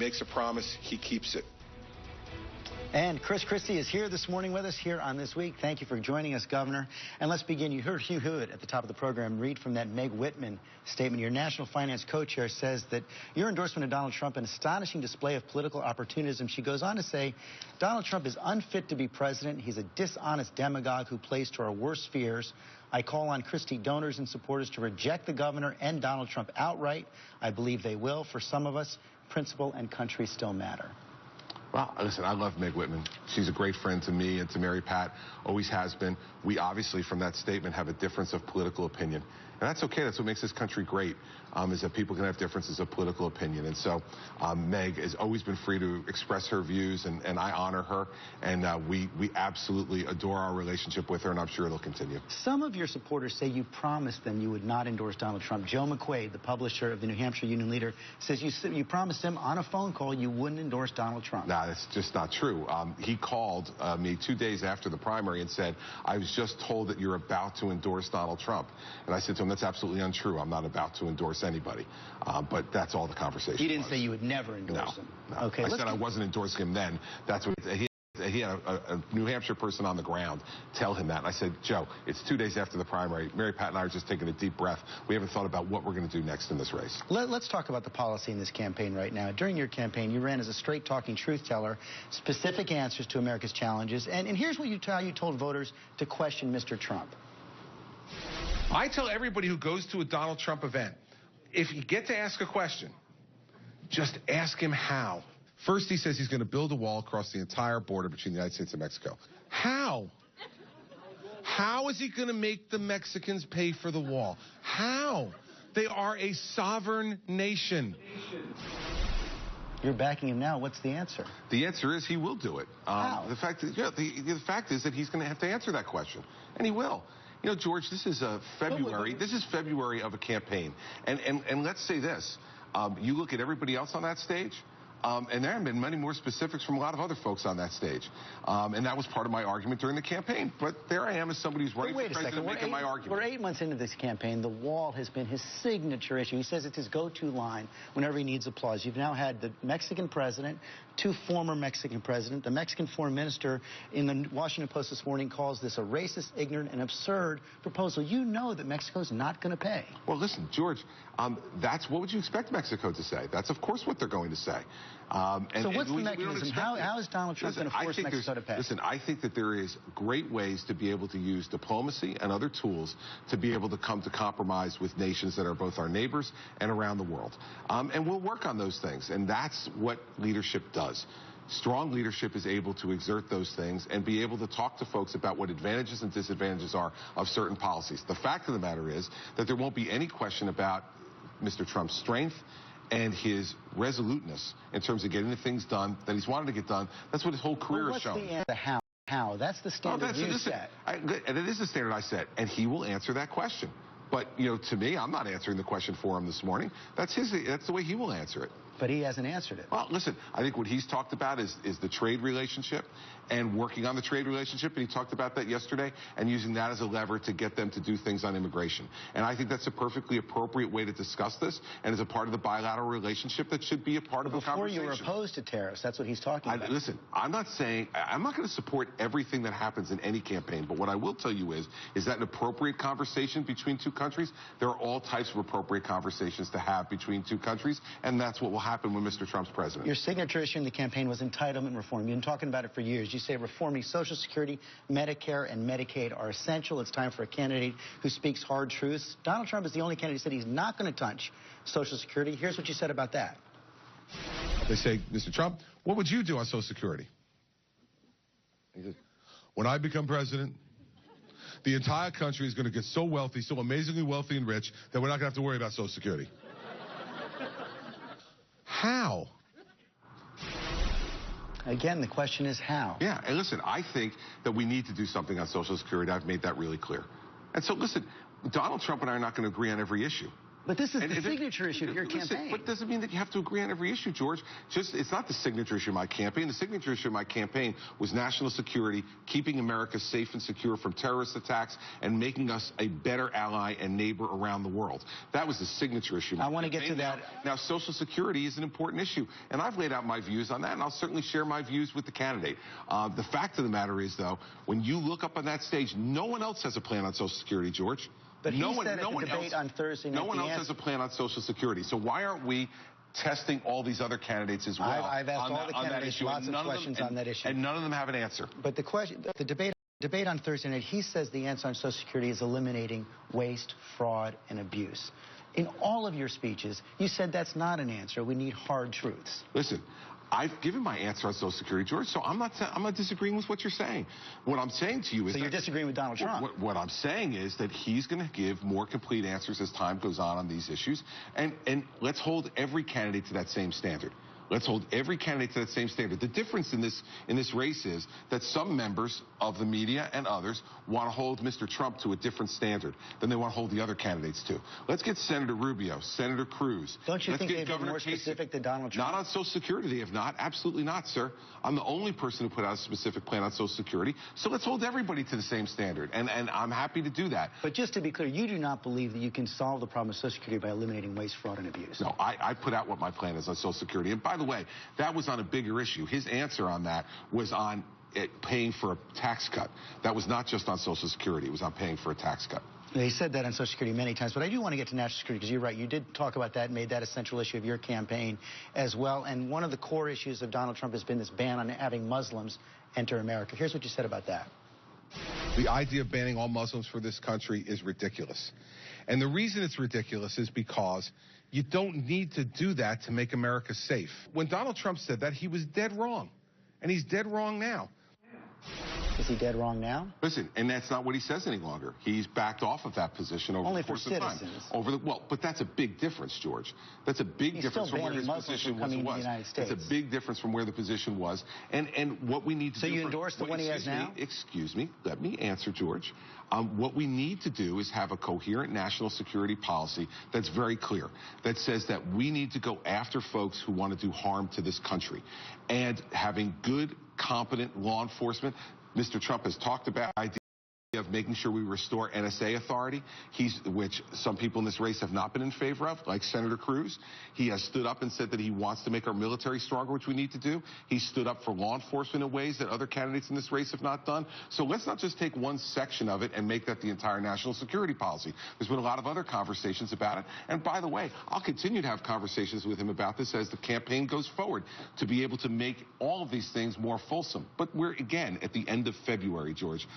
Makes a promise, he keeps it. And Christie is here this morning with us here on This Week. Thank you for joining us, Governor. And let's begin. You heard Hugh Hewitt at the top of the program read from that Meg Whitman statement. Your national finance co-chair says that your endorsement of Donald Trump an astonishing display of political opportunism. She goes on to say, Donald Trump is unfit to be president. He's a dishonest demagogue who plays to our worst fears. I call on Christie donors and supporters to reject the governor and Donald Trump outright. I believe they will. For some of us, principle and country still matter. Well, listen, I love Meg Whitman. She's a great friend to me and to Mary Pat, always has been. We obviously, from that statement, have a difference of political opinion. And that's okay. That's what makes this country great, is that people can have differences of political opinion. And so Meg has always been free to express her views, and I honor her. And we absolutely adore our relationship with her, and I'm sure it'll continue. Some of your supporters say you promised them you would not endorse Donald Trump. Joe McQuaid, the publisher of the New Hampshire Union Leader, says you promised him on a phone call you wouldn't endorse Donald Trump. Nah, that's just not true. He called me 2 days after the primary and said, I was just told that you're about to endorse Donald Trump. And I said to him, that's absolutely untrue. I'm not about to endorse anybody. But that's all the conversation He didn't was. say you would never endorse him. No. Okay, I said I wasn't endorsing him then. That's what he had a New Hampshire person on the ground tell him that. And I said, Joe, it's 2 days after the primary. Mary Pat and I are just taking a deep breath. We haven't thought about what we're going to do next in this race. Let's talk about the policy in this campaign right now. During your campaign, you ran as a straight-talking truth teller, specific answers to America's challenges. And here's what how you told voters to question Mr. Trump. I tell everybody who goes to a Donald Trump event, if you get to ask a question, just ask him how. First, he says he's going to build a wall across the entire border between the United States and Mexico. How? How is he going to make the Mexicans pay for the wall? How? They are a sovereign nation. You're backing him now. What's the answer? The answer is he will do it. How? The fact is that he's going to have to answer that question, and he will. You know, George, this is February. This is February of a campaign, and let's say this: you look at everybody else on that stage. And there have been many more specifics from a lot of other folks on that stage. And that was part of my argument during the campaign. But there I am as somebody who's running for president making my argument. We're 8 months into this campaign. The wall has been his signature issue. He says it's his go-to line whenever he needs applause. You've now had the Mexican president, 2 former Mexican presidents. The Mexican foreign minister in the Washington Post this morning calls this a racist, ignorant, and absurd proposal. You know that Mexico's not going to pay. Well, listen, George, that's what would you expect Mexico to say? That's, of course, what they're going to say. So what's the mechanism? How is Donald Trump going to force Mexico to pay? Listen, I think that there is great ways to be able to use diplomacy and other tools to be able to come to compromise with nations that are both our neighbors and around the world. And we'll work on those things, and that's what leadership does. Strong leadership is able to exert those things and be able to talk to folks about what advantages and disadvantages are of certain policies. The fact of the matter is that there won't be any question about Mr. Trump's strength and his resoluteness in terms of getting the things done that he's wanted to get done. That's what his whole career has shown. What's the answer? How? That's the standard you set. And it is the standard I set, and he will answer that question. But, you know, to me, I'm not answering the question for him this morning. That's the way he will answer it. But he hasn't answered it. Well, listen, I think what he's talked about is the trade relationship and working on the trade relationship, and he talked about that yesterday, and using that as a lever to get them to do things on immigration. And I think that's a perfectly appropriate way to discuss this, and as a part of the bilateral relationship that should be a part of the conversation. Before you were opposed to tariffs, that's what he's talking about. Listen, I'm not going to support everything that happens in any campaign, but what I will tell you is that an appropriate conversation between 2 countries? There are all types of appropriate conversations to have between 2 countries, and that's what will happen when Mr. Trump's president. Your signature issue in the campaign was entitlement reform. You've been talking about it for years. You say reforming Social Security, Medicare, and Medicaid are essential. It's time for a candidate who speaks hard truths. Donald Trump is the only candidate who said he's not going to touch Social Security. Here's what you said about that. They say, Mr. Trump, what would you do on Social Security? He said, when I become president, the entire country is going to get so wealthy, so amazingly wealthy and rich, that we're not going to have to worry about Social Security. How? Again, the question is how. Yeah, and listen, I think that we need to do something on Social Security. I've made that really clear. And so, listen, Donald Trump and I are not going to agree on every issue. But this is the signature issue of your campaign. But it doesn't mean that you have to agree on every issue, George. It's not the signature issue of my campaign. The signature issue of my campaign was national security, keeping America safe and secure from terrorist attacks, and making us a better ally and neighbor around the world. That was the signature issue. I want to get to that. Now, Social Security is an important issue, and I've laid out my views on that, and I'll certainly share my views with the candidate. The fact of the matter is, though, when you look up on that stage, no one else has a plan on Social Security, George. But no one on Thursday night, no one else has a plan on Social Security. So why aren't we testing all these other candidates as well? I've asked all the candidates lots of questions on that issue. And none of them have an answer. But the debate on Thursday night, he says the answer on Social Security is eliminating waste, fraud, and abuse. In all of your speeches, you said that's not an answer. We need hard truths. Listen, I've given my answer on Social Security, George, so I'm not disagreeing with what you're saying. What I'm saying to you is So you're disagreeing with Donald Trump? What I'm saying is that he's going to give more complete answers as time goes on these issues, and let's hold every candidate to that same standard. Let's hold every candidate to that same standard. The difference in this race is that some members of the media and others want to hold Mr. Trump to a different standard than they want to hold the other candidates to. Let's get Senator Rubio, Senator Cruz. Don't you think they've been more specific than Donald Trump? Not on Social Security, they have not. Absolutely not, sir. I'm the only person who put out a specific plan on Social Security. So let's hold everybody to the same standard, and I'm happy to do that. But just to be clear, you do not believe that you can solve the problem of Social Security by eliminating waste, fraud, and abuse? No, I put out what my plan is on Social Security. And by the way, that was on a bigger issue. His answer on that was on paying for a tax cut. That was not just on Social Security. It was on paying for a tax cut. He said that on Social Security many times, but I do want to get to national security because you're right. You did talk about that and made that a central issue of your campaign as well. And one of the core issues of Donald Trump has been this ban on having Muslims enter America. Here's what you said about that. The idea of banning all Muslims for this country is ridiculous. And the reason it's ridiculous is because you don't need to do that to make America safe. When Donald Trump said that, he was dead wrong. And he's dead wrong now. Is he dead wrong now? Listen, and that's not what he says any longer. He's backed off of that position over the course of time. But that's a big difference, George. That's a big difference from where his position was. That's a big difference from where the position was. And what we need to do... So you endorse the one he has now? Excuse me. Let me answer, George. What we need to do is have a coherent national security policy that's very clear, that says that we need to go after folks who want to do harm to this country. And having good, competent law enforcement. Mr. Trump has talked about the idea of making sure we restore NSA authority, which some people in this race have not been in favor of, like Senator Cruz. He has stood up and said that he wants to make our military stronger, which we need to do. He stood up for law enforcement in ways that other candidates in this race have not done. So let's not just take one section of it and make that the entire national security policy. There's been a lot of other conversations about it. And by the way, I'll continue to have conversations with him about this as the campaign goes forward to be able to make all of these things more fulsome. But we're, again, at the end of February, George.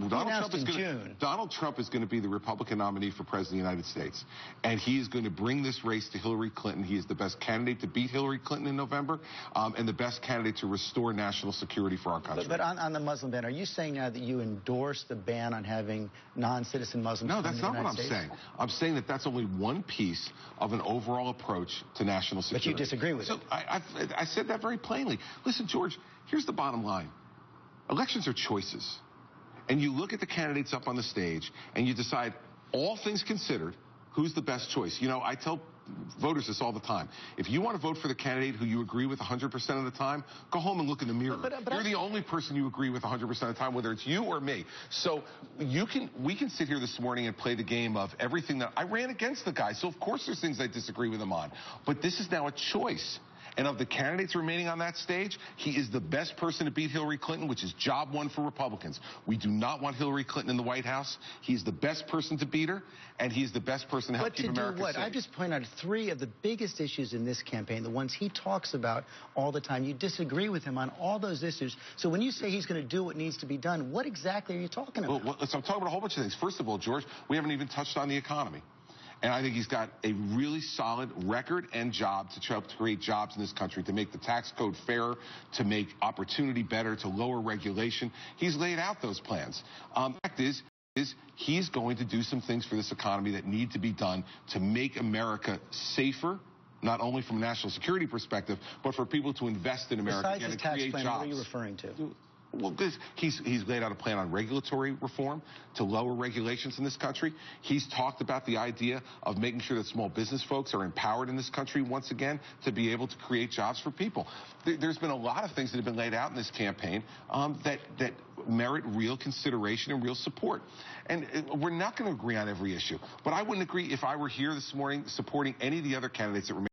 Donald Trump is going to be the Republican nominee for President of the United States. And he is going to bring this race to Hillary Clinton. He is the best candidate to beat Hillary Clinton in November and the best candidate to restore national security for our country. But on the Muslim ban, are you saying now that you endorse the ban on having non-citizen Muslims No, that's not what I'm saying. I'm saying that that's only one piece of an overall approach to national security. But you disagree with it. I said that very plainly. Listen, George, here's the bottom line. Elections are choices. And you look at the candidates up on the stage, and you decide, all things considered, who's the best choice. You know, I tell voters this all the time. If you want to vote for the candidate who you agree with 100% of the time, go home and look in the mirror. You're the only person you agree with 100% of the time, whether it's you or me. So we can sit here this morning and play the game of everything that... I ran against the guy, so of course there's things I disagree with him on. But this is now a choice. And of the candidates remaining on that stage, he is the best person to beat Hillary Clinton, which is job one for Republicans. We do not want Hillary Clinton in the White House. He's the best person to beat her, and he's the best person to help keep America safe. I just point out three of the biggest issues in this campaign, the ones he talks about all the time. You disagree with him on all those issues. So when you say he's going to do what needs to be done, what exactly are you talking about? Well, I'm talking about a whole bunch of things. First of all, George, we haven't even touched on the economy. And I think he's got a really solid record and job to try to create jobs in this country, to make the tax code fairer, to make opportunity better, to lower regulation. He's laid out those plans. The fact is he's going to do some things for this economy that need to be done to make America safer, not only from a national security perspective, but for people to invest in America and create jobs. Besides his tax plan, what are you referring to? Well, he's laid out a plan on regulatory reform to lower regulations in this country. He's talked about the idea of making sure that small business folks are empowered in this country once again to be able to create jobs for people. There's been a lot of things that have been laid out in this campaign that merit real consideration and real support. And we're not going to agree on every issue. But I wouldn't agree if I were here this morning supporting any of the other candidates that remain.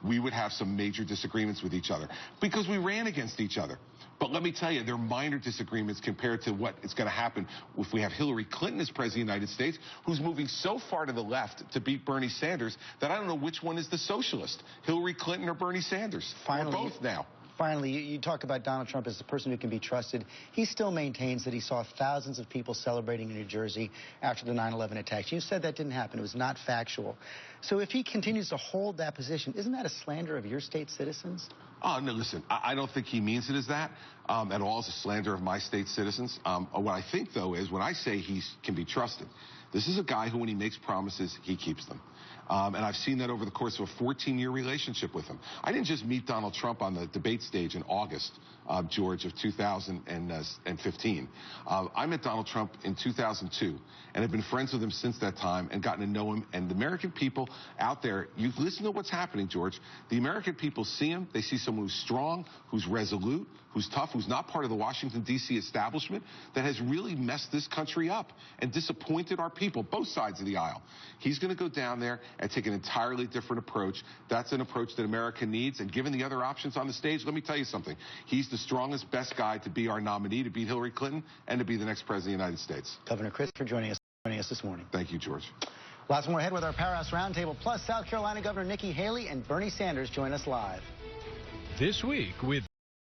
We would have some major disagreements with each other because we ran against each other. But let me tell you, they're minor disagreements compared to what is going to happen if we have Hillary Clinton as president of the United States, who's moving so far to the left to beat Bernie Sanders that I don't know which one is the socialist, Hillary Clinton or Bernie Sanders. Finally, or both now. Finally, you talk about Donald Trump as a person who can be trusted. He still maintains that he saw thousands of people celebrating in New Jersey after the 9/11 attacks. You said that didn't happen. It was not factual. So if he continues to hold that position, isn't that a slander of your state's citizens? Oh, no, listen, I don't think he means it as that at all, as a slander of my state's citizens. What I think, though, is when I say he can be trusted, this is a guy who, when he makes promises, he keeps them. And I've seen that over the course of a 14-year relationship with him. I didn't just meet Donald Trump on the debate stage in August, George, of 2015. I met Donald Trump in 2002 and have been friends with him since that time and gotten to know him. And the American people out there, you listen to what's happening, George. The American people see him. They see someone who's strong, who's resolute, who's tough, who's not part of the Washington, D.C. establishment that has really messed this country up and disappointed our people, both sides of the aisle. He's going to go down there and take an entirely different approach. That's an approach that America needs. And given the other options on the stage, let me tell you something. He's the strongest, best guy to be our nominee, to beat Hillary Clinton, and to be the next president of the United States. Governor Christie, for joining us this morning. Thank you, George. Lots more ahead with our Powerhouse Roundtable. Plus, South Carolina Governor Nikki Haley and Bernie Sanders join us live. This week with